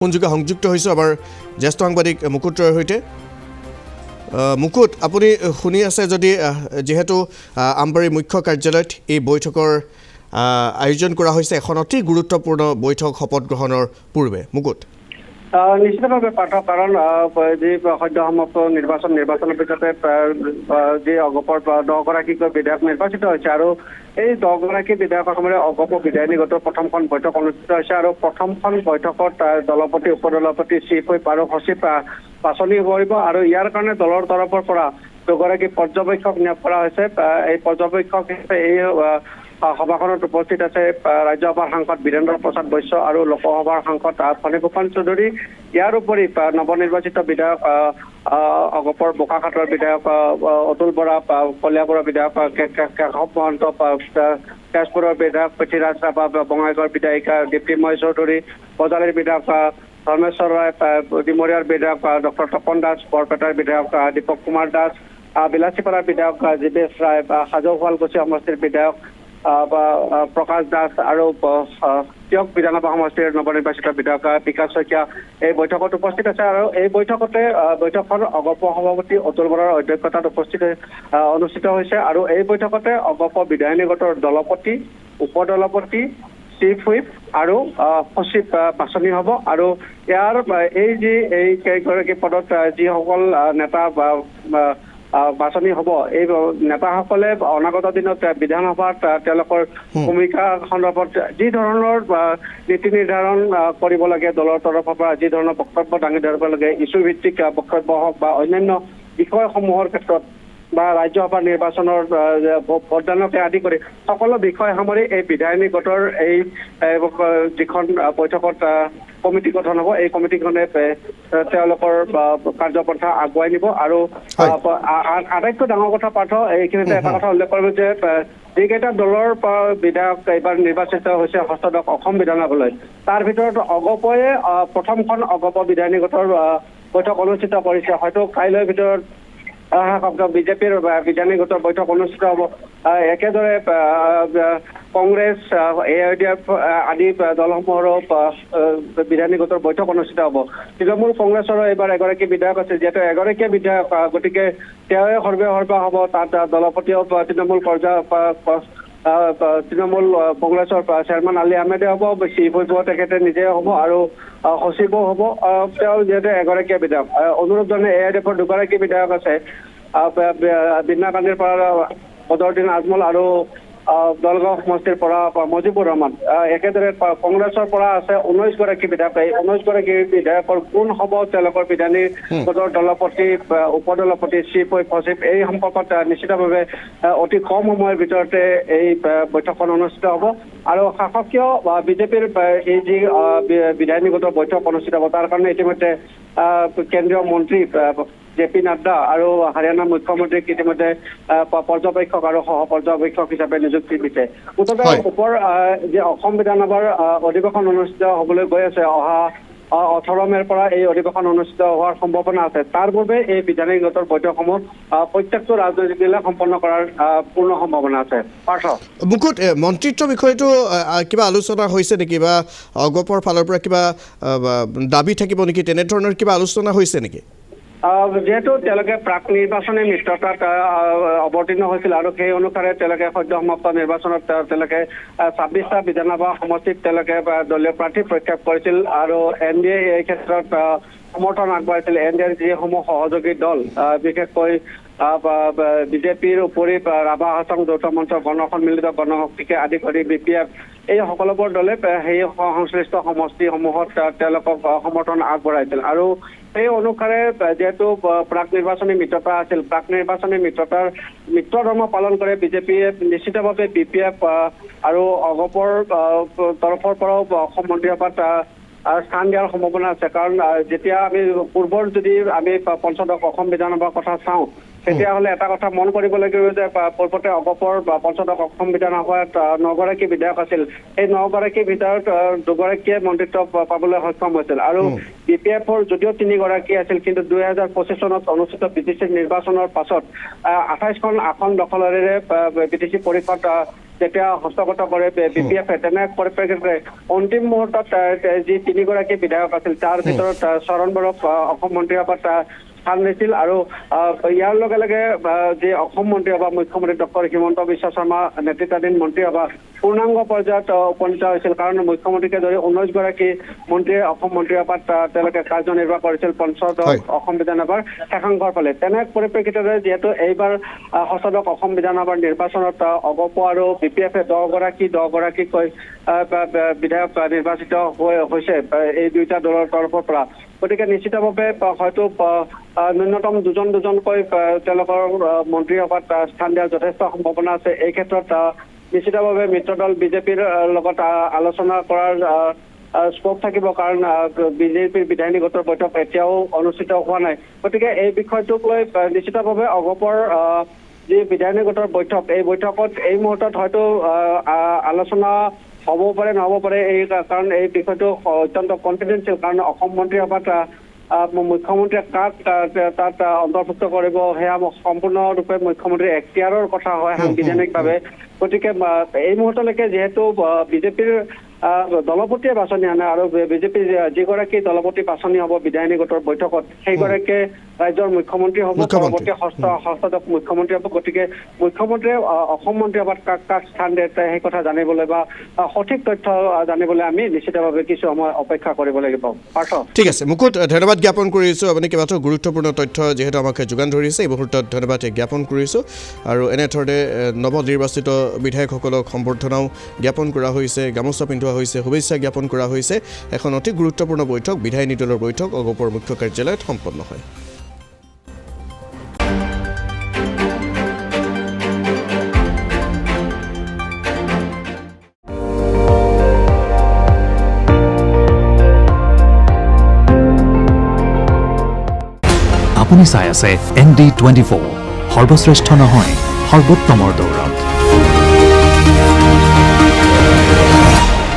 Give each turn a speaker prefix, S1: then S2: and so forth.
S1: সংযুক্ত হৈছোঁ আমাৰ জ্যেষ্ঠ সাংবাদিক মুকুট ৰয়ৰ সৈতে। মুকুট, আপুনি শুনি আছে যদি, যিহেতু আমবাৰীৰ মুখ্য কাৰ্যালয়ত এই বৈঠকৰ আয়োজন কৰা হৈছে, এখন অতি গুৰুত্বপূৰ্ণ বৈঠক শপত গ্ৰহণৰ পূৰ্বে। মুকুট।
S2: নিশ্চিতভাৱে পাৰ্থ, কাৰণ যি সদ্য সমাপ্ত নিৰ্বাচনৰ পিছতে যি অগপৰ 10গৰাকীকৈ বিধায়ক নিৰ্বাচিত হৈছে আৰু এই 10গৰাকী বিধায়কৰ সময় অগপ বিধায়িনী গোটৰ প্ৰথমখন বৈঠক অনুষ্ঠিত হৈছে আৰু প্ৰথমখন বৈঠকত দলপতি, উপদলপতি, চিফ হুইপ আৰু সচিব বাছনি কৰিব আৰু ইয়াৰ কাৰণে দলৰ তৰফৰ পৰা 2গৰাকী পৰ্যবেক্ষক নিয়োগ কৰা হৈছে। এই পৰ্যবেক্ষক হিচাপে এই সভাখনত উপস্থিত আছে ৰাজ্যসভাৰ সাংসদ বীৰেন্দ্ৰ প্ৰসাদ বৈশ্য আৰু লোকসভাৰ সাংসদ ফণীভূষণ চৌধুৰী। ইয়াৰ উপৰি নৱনিৰ্বাচিত বিধায়ক অগপৰ বোকাখাটৰ বিধায়ক অতুল বৰা, কলিয়াবৰৰ বিধায়ক কেশৱ মহন্ত, তেজপুৰৰ বিধায়ক পৃথ্বীৰাজ ৰাভা, বঙাইগাঁৱৰ বিধায়িকা দীপ্তিময় চৌধুৰী, বজালীৰ বিধায়ক ধৰ্মেশ্বৰ ৰায়, ডিমৰীয়াৰ বিধায়ক ডক্টৰ তপন দাস, বৰপেটাৰ বিধায়ক দীপক কুমাৰ দাস, বিলাসীপাৰাৰ বিধায়ক জীৱেশ ৰায়, হাজো শুৱালকুছি সমষ্টিৰ বিধায়ক প্ৰকাশ দাস আৰু তিয়ক বিধানসভা সমষ্টিৰ নৱনিৰ্বাচিত বিধায়ক বিকাশ শইকীয়া এই বৈঠকত উপস্থিত আছে। আৰু এই বৈঠকখন অগপ সভাপতি অতুল বৰাৰ অধ্যক্ষতাত অনুষ্ঠিত হৈছে আৰু এই বৈঠকতে অগপ বিধায়িনী গোটৰ দলপতি, উপদলপতি, চিফ হুইপ আৰু সচিব বাছনি হ'ব। আৰু ইয়াৰ এই কেইগৰাকী পদত যিসকল নেতা বাছনি হ'ব, এই নেতাসকলে অনাগত দিনত বিধানসভাত তেওঁলোকৰ ভূমিকা সন্দৰ্ভত যি ধৰণৰ নীতি নিৰ্ধাৰণ কৰিব লাগে, দলৰ তৰফৰ পৰা যি ধৰণৰ বক্তব্য দাঙি ধৰিব লাগে, ইছ্যু ভিত্তিক বক্তব্য হওক বা অন্যান্য বিষয়সমূহৰ ক্ষেত্ৰত বা ৰাজ্যসভা নিৰ্বাচনৰ ভোটদানকে আদি কৰি সকলো বিষয় সামৰি এই বিধায়িনী গোটৰ এই যিখন বৈঠকত কমিটি গঠন হ'ব, এই কমিটিখনে তেওঁলোকৰ কাৰ্যপন্থা আগুৱাই নিব। আৰু আটাইতকৈ ডাঙৰ কথা পাৰ্থ, এইখিনিতে এটা কথা উল্লেখ কৰিব যে যিকেইটা দলৰ বিধায়ক এইবাৰ নিৰ্বাচিত হৈছে ষষ্ঠদশ অসম বিধানসভালৈ, তাৰ ভিতৰত অগপয়ে প্ৰথমখন অগপ বিধায়িনী গোটৰ বৈঠক অনুষ্ঠিত কৰিছে। হয়তো কাইলৈৰ ভিতৰত বিজেপিৰ বিধায়িনী গোটৰ বৈঠক অনুষ্ঠিত হ'ব। একেদৰে কংগ্ৰেছ, AIDF আদি দলসমূহৰো বিধায়িনী গোটৰ বৈঠক অনুষ্ঠিত হ'ব। তৃণমূল কংগ্ৰেছৰো এইবাৰ এগৰাকী বিধায়ক আছে, যিহেতু এগৰাকীয়ে বিধায়ক, গতিকে তেওঁৱে সৰ্বে হ'ব। তাত দলপতিও তৃণমূল কংগ্ৰেছৰ চেয়াৰমেন আলী আহমেদে হ'ব, চিফ হুইপ তেখেতে নিজে হ'ব আৰু সচিবো হ'ব। তেওঁ যিহেতু এগৰাকীয়ে বিধায়ক। অনুৰোধ জনাই AIDFৰ 2গৰাকী বিধায়ক আছে, বিনাকান্দিৰ পৰা বদৰুদ্দিন আজমল আৰু দলগাঁও সমষ্টিৰ পৰা মজিবুৰ ৰহমান। একেদৰে কংগ্ৰেছৰ পৰা আছে 19গৰাকী বিধায়ক। এই 19গৰাকী বিধায়কৰ কোন হ'ব তেওঁলোকৰ বিধায়িনী গোটৰ দলপতি, উপদলপতি, চিফ হুইপ, সচিব, এই সম্পৰ্কত নিশ্চিতভাৱে অতি কম সময়ৰ ভিতৰতে এই বৈঠকখন অনুষ্ঠিত হ'ব। আৰু শাসকীয় বিজেপিৰ এই যি বিধায়িনী গোটৰ বৈঠক অনুষ্ঠিত হ'ব, তাৰ কাৰণে ইতিমধ্যে কেন্দ্ৰীয় মন্ত্ৰী JP নাড্ডা আৰু হাৰিয়ানাৰ মুখ্যমন্ত্ৰীক ইতিমধ্যে পৰ্যবেক্ষক আৰু সহ পৰ্যবেক্ষক হিচাপে নিযুক্তি দিছে। মুঠতে যে অসম বিধানসভাৰ অধিৱেশন অনুষ্ঠিত হ'বলৈ গৈ আছে, অহা 18 মে'ৰ পৰা এই অধিৱেশন অনুষ্ঠিত হোৱাৰ সম্ভাৱনা আছে। তাৰ পূৰ্বে এই বিধায়িনী গোটৰ বৈঠকসমূহ প্ৰত্যেকটো ৰাজনৈতিক দলে সম্পন্ন কৰাৰ পূৰ্ণ সম্ভাৱনা আছে। পাৰ্থ।
S1: মুকুট, মন্ত্ৰিত্ব বিষয়টো কিবা আলোচনা হৈছে নেকি, বা অগপৰ ফালৰ পৰা কিবা দাবী থাকিব নেকি, তেনেধৰণৰ কিবা আলোচনা হৈছে নেকি?
S2: যিহেতু তেওঁলোকে প্ৰাক নিৰ্বাচনী মিত্ৰতাত অৱতীৰ্ণ হৈছিল আৰু সেই অনুসাৰে তেওঁলোকে সদ্য সমাপ্ত নিৰ্বাচনত তেওঁলোকে 26টা বিধানসভা সমষ্টিত তেওঁলোকে দলীয় প্ৰাৰ্থী প্ৰত্যাহাৰ কৰিছিল আৰু NDA এই ক্ষেত্ৰত সমৰ্থন আগবঢ়াইছিল। NDAৰ যিসমূহ সহযোগী দল, বিশেষকৈ বিজেপিৰ উপৰি ৰাভা হাছং যৌথ মঞ্চ, গণসন্মিলিত গণশক্তিকে আদি কৰি BPF, এই সকলোবোৰ দলে সেই সংশ্লিষ্ট সমষ্টিসমূহত তেওঁলোকক সমৰ্থন আগবঢ়াইছিল। আৰু সেই অনুসাৰে যিহেতু প্ৰাক নিৰ্বাচনী মিত্ৰতা আছিল, প্ৰাক নিৰ্বাচনী মিত্ৰতাৰ মিত্ৰধৰ্ম পালন কৰে বিজেপিয়ে, নিশ্চিতভাৱে BPF আৰু অগপৰ তৰফৰ পৰাও অসম মন্ত্ৰীসভাত স্থান দিয়াৰ সম্ভাৱনা আছে। কাৰণ যেতিয়া আমি পূৰ্বৰ যদি আমি পঞ্চদশ অসম বিধানসভাৰ কথা চাওঁ, তেতিয়াহ'লে এটা কথা মন কৰিব লাগিব যে পূৰ্বতে অগপৰ পঞ্চদশ অসম বিধানসভাত 9গৰাকী বিধায়ক আছিল। এই 9গৰাকীৰ ভিতৰত 2গৰাকীয়ে মন্ত্ৰিত্ব পাবলৈ সক্ষম হৈছিল আৰু BPFৰ যদিও 3গৰাকী আছিল, কিন্তু 2025 চনত অনুষ্ঠিত BTC নিৰ্বাচনৰ পাছত 28খন আসন দখলেৰে BTC পৰিষদ যেতিয়া হস্তগত কৰে BPF তেনে পৰিপ্ৰেক্ষিততে অন্তিম মুহূৰ্তত যি 3গৰাকী বিধায়ক আছিল তাৰ ভিতৰত চৰণ বৰক অসম মন্ত্ৰীসভাত স্থান লৈছিল আৰু ইয়াৰ লগে লগে যি অসম মন্ত্ৰীসভা মুখ্যমন্ত্ৰী ডক্টৰ হিমন্ত বিশ্ব শৰ্মা নেতৃত্বাধীন মন্ত্ৰীসভা পূৰ্ণাংগ পৰ্যায়ত উপনীত হৈছিল কাৰণ মুখ্যমন্ত্ৰীকে ধৰি 19গৰাকী মন্ত্ৰীয়ে অসম মন্ত্ৰীসভাত তেওঁলোকে কাৰ্যনিৰ্বাহ কৰিছিল পঞ্চদশ অসম বিধানসভাৰ শেষাংশৰ ফালে তেনে পৰিপ্ৰেক্ষিততে যিহেতু এইবাৰ ষষ্ঠদশ অসম বিধানসভাৰ নিৰ্বাচনত অগপ আৰু BPF 10গৰাকীকৈ বিধায়ক নিৰ্বাচিত হৈছে এই দুয়োটা দলৰ তৰফৰ পৰা গতিকে নিশ্চিতভাৱে হয়তো ন্যূনতম দুজনকৈ তেওঁলোকৰ মন্ত্ৰীসভাত স্থান দিয়াৰ যথেষ্ট সম্ভাৱনা আছে এই ক্ষেত্ৰত নিশ্চিতভাৱে মিত্ৰদল বিজেপিৰ লগত আলোচনা কৰাৰ স্কোপ থাকিব কাৰণ বিজেপিৰ বিধায়িনী গোটৰ বৈঠক এতিয়াও অনুষ্ঠিত হোৱা নাই গতিকে এই বিষয়টোক লৈ নিশ্চিতভাৱে অগপৰ যি বিধায়িনী গোটৰ বৈঠক এই বৈঠকত এই মুহূৰ্তত হয়তো আলোচনা হ'ব পাৰে নহ'ব পাৰে এই কাৰণ এই বিষয়টো অত্যন্ত কনফিডেন্সিয়েল কাৰণ অসম মন্ত্ৰীসভাত মুখ্যমন্ত্ৰীয়ে কাক তাত অন্তৰ্ভুক্ত কৰিব সেয়া সম্পূৰ্ণৰূপে মুখ্যমন্ত্ৰীৰ এখতিয়াৰৰ কথা হয় সাংবিধানিকভাৱে গতিকে এই মুহূৰ্তলৈকে যিহেতু বিজেপিৰ দলপতিয়ে বাছনি আনে আৰু বিজেপিৰ যিগৰাকী দলপতি বাছনি হ'ব বিধায়িনী গোটৰ বৈঠকত সেইগৰাকীয়ে ৰাজ্যৰ মুখ্যমন্ত্ৰী হ'ব পৰৱৰ্তী ষষ্ঠদশ মুখ্যমন্ত্ৰী হ'ব গতিকে মুখ্যমন্ত্ৰীয়ে অসম মন্ত্ৰীসভাত কাক স্থান দিয়ে সেই কথা জানিবলৈ বা সঠিক তথ্য জানিবলৈ আমি নিশ্চিতভাৱে কিছু সময় অপেক্ষা কৰিব লাগিব পাৰ্থ
S1: ঠিক আছে মুকুট ধন্যবাদ জ্ঞাপন কৰিছোঁ আপুনি কেইবাটাও গুৰুত্বপূৰ্ণ তথ্য যিহেতু আমাক যোগান ধৰিছে এই মুহূৰ্তত ধন্যবাদ জ্ঞাপন কৰিছোঁ আৰু এনেধৰণে নৱনিৰ্বাচিত বিধায়কসকলক সম্বৰ্ধনাও জ্ঞাপন কৰা হৈছে গামোচা পিন্ধোৱা হৈছে শুভেচ্ছা জ্ঞাপন কৰা হৈছে এখন অতি গুৰুত্বপূৰ্ণ বৈঠক বিধায়িনী দলৰ বৈঠক অগপৰ মুখ্য কাৰ্যালয়ত সম্পন্ন হয়
S3: আপুনি চাই আছে ND24 সৰ্বশ্ৰেষ্ঠ নহয় সৰ্বোত্তমৰ দৌৰত